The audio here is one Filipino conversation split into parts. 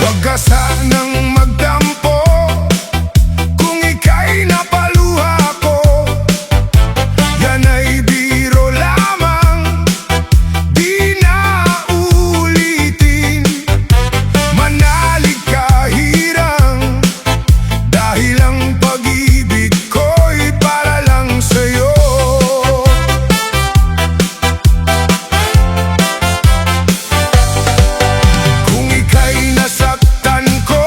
Huwag ka sanang magtampo kung ika'y napaluha ko. Yan ay biro lamang, di na uulitin. Manalig ka hirang, dahil ang pag-ibig ko'y para lang sa'yo. Kung ika'y nasaktan ko,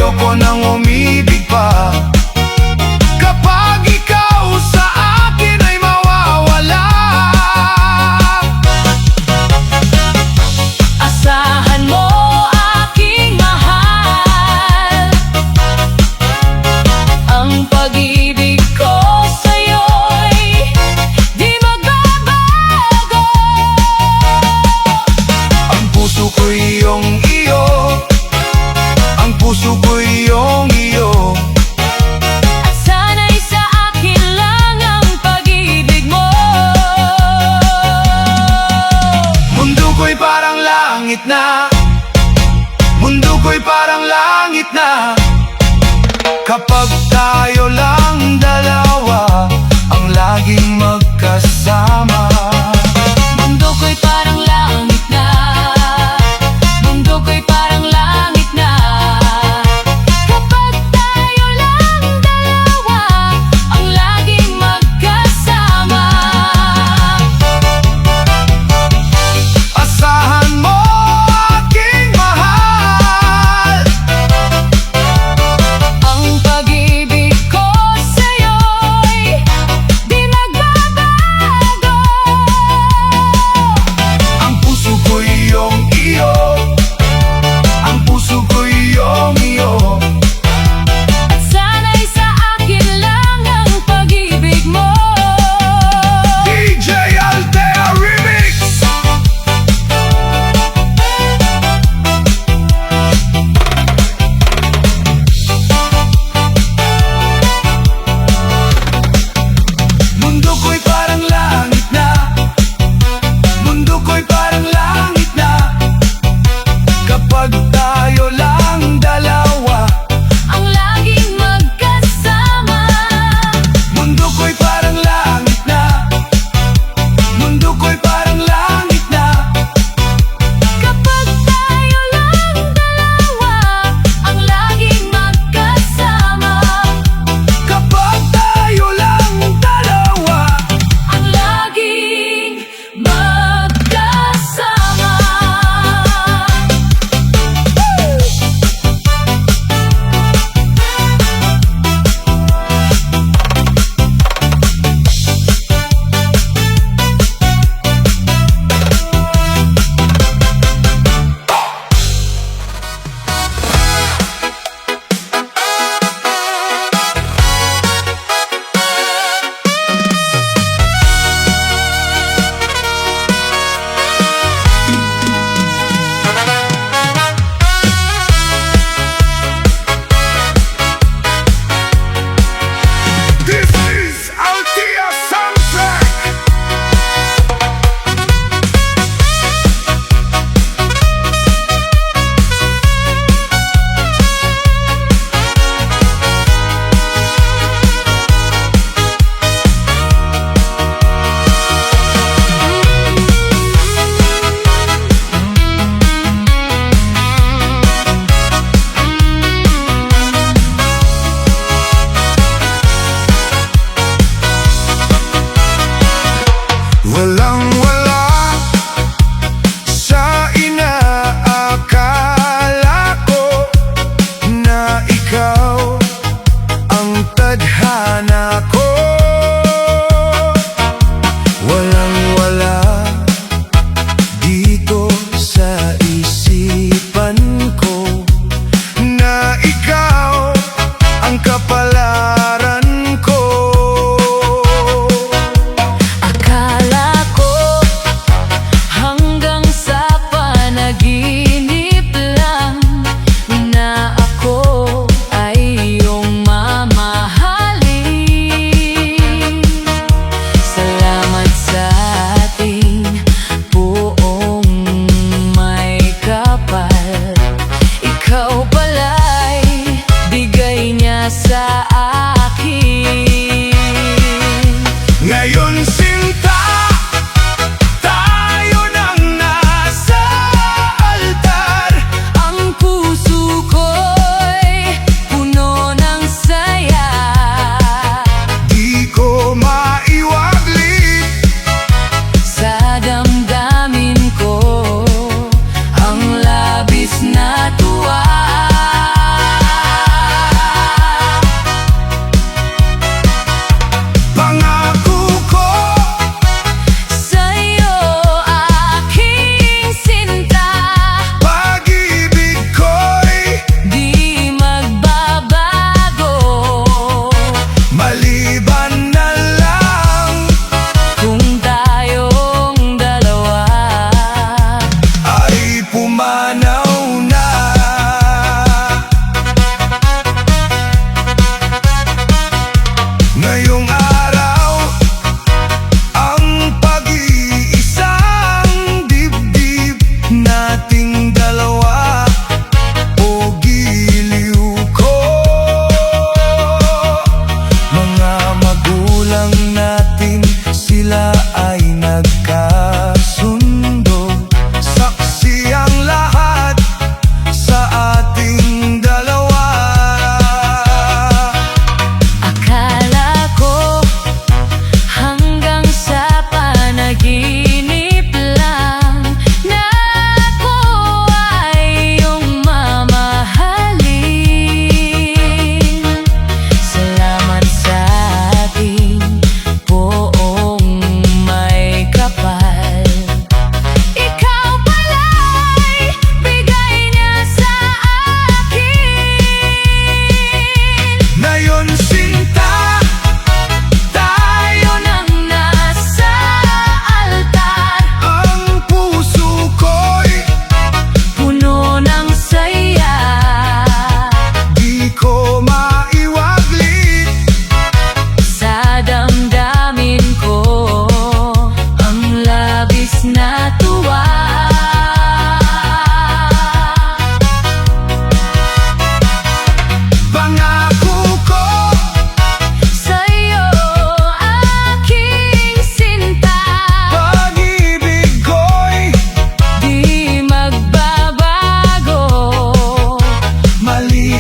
ayoko nang umibig pa. Kapag ikaw sa akin ay mawawala, Asahan mo aking mahal, ang pag-ibig ko sa'yo'y di magbabago. ang puso ko'y iyong iyo, ang puso ko'y iyong iyo. At sana'y sa akin lang ang pag-ibig mo. Mundo ko'y parang langit na, mundo ko'y parang langit na. Kapag tayo lang dalawa, ang laging magkasama. Mundo ko'y parang langit na, mundo ko'y parang langit na. Kapag tayo lang dalawa, ang laging magkasama. Asahan mo aking mahal, Ang pag-ibig ko sa'yo'y di magbabago. ang puso ko'y iyong iyo, ang puso ko'y iyong iyo. At sana'y sa akin lang ang pag-ibig mo. DJ Altea Remix. Mundo ko'y parang langit na, mundo ko'y parang langit na. Kapag tayo lang dalawa, Ang laging magkasama. mundo ko'y parang langit na, mundo ko'y parang langit na. Kapag tayo lang dalawa, ang laging magkasama. Kapag tayo lang dalawa, Ang laging magkasama. this is Altea Soundtrack. Walang-wala sa inaakala ko na ikaw ang tadhana ko. Walang-wala dito sa isipan ko na ikaw ang kapalaran ko. Akala ko hanggang sa panaginip lang na ako ay iyong mamahalin. Salamat sa ating buong may kapal. Ikaw pala'y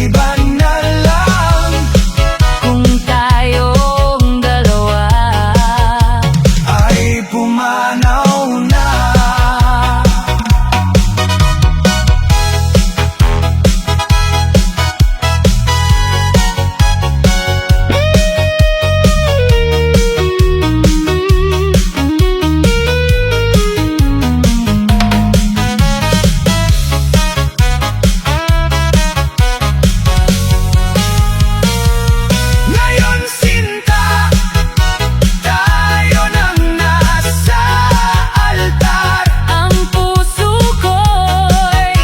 Maliban na lang Kung tayong dalawa ay pumanaw na. Ngayon sinta, tayo nang nasa altar. Ang puso ko'y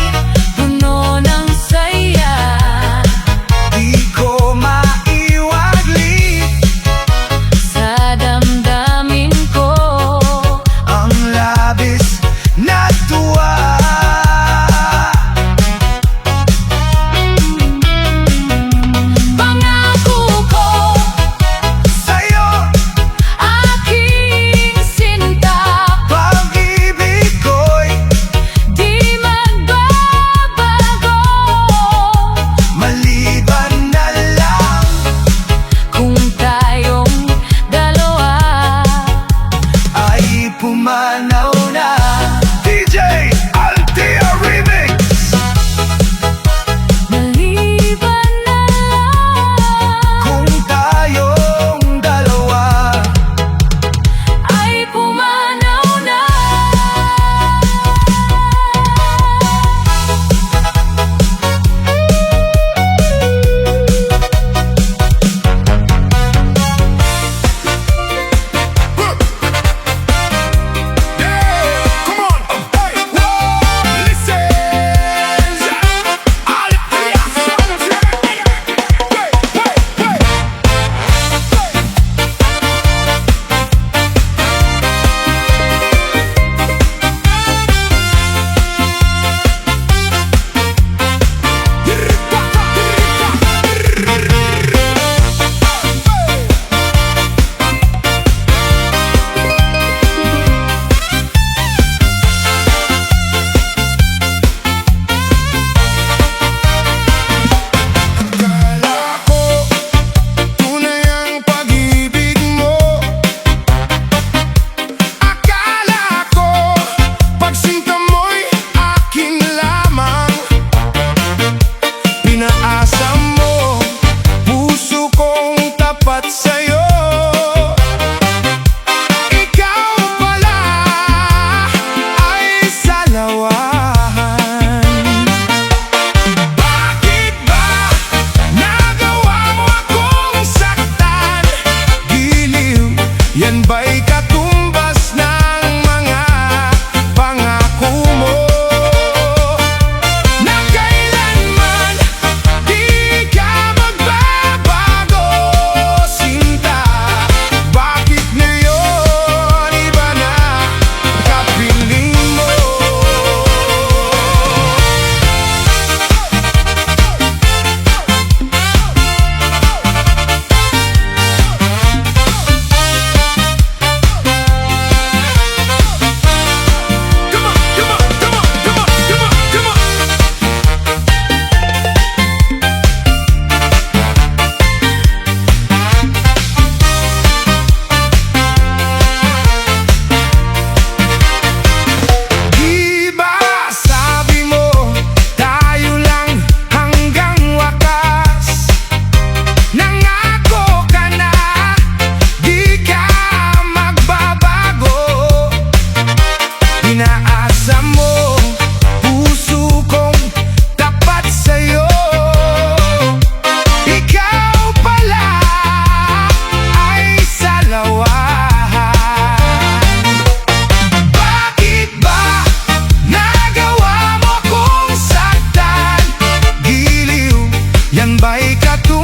puno ng saya. Di ko maiwagli Sa damdamin ko ang labis na tuwa. Pangako ko, Sa'yo, aking sinta, pag-ibig ko'y di magbabago. maliban na lang Kung tayong dalawa ay pumanaw na. DJ Altia Remix. maliban na lang Kung tayong dalawa ay pumanaw na. Come on, hey, whoa, listen. Altia, Akala ko tunay ang pag-ibig mo. Akala ko pagsinta mo'y akin lamang. Pinaasa mo puso kong tapat sa'yo. Ikaw pala ay salawahan. Bakit ba nagawa mo akong saktan? Giliw, yan ba'y katumbas ng mga pangako mo? Na kailanman di ka magbabago, sinta. Bakit ngayon iba na kapiling mo? Come on, come on, come on, come on, come on, come on. Di ba sabi mo tayo lang hanggang wakas? Nangako ka na di ka magbabago. Inaasa mo puso kong tapat sa'yo. Ikaw pala ay salawahan. Bakit ba nagawa mo akong saktan? Giliw, yan ba'y katumbas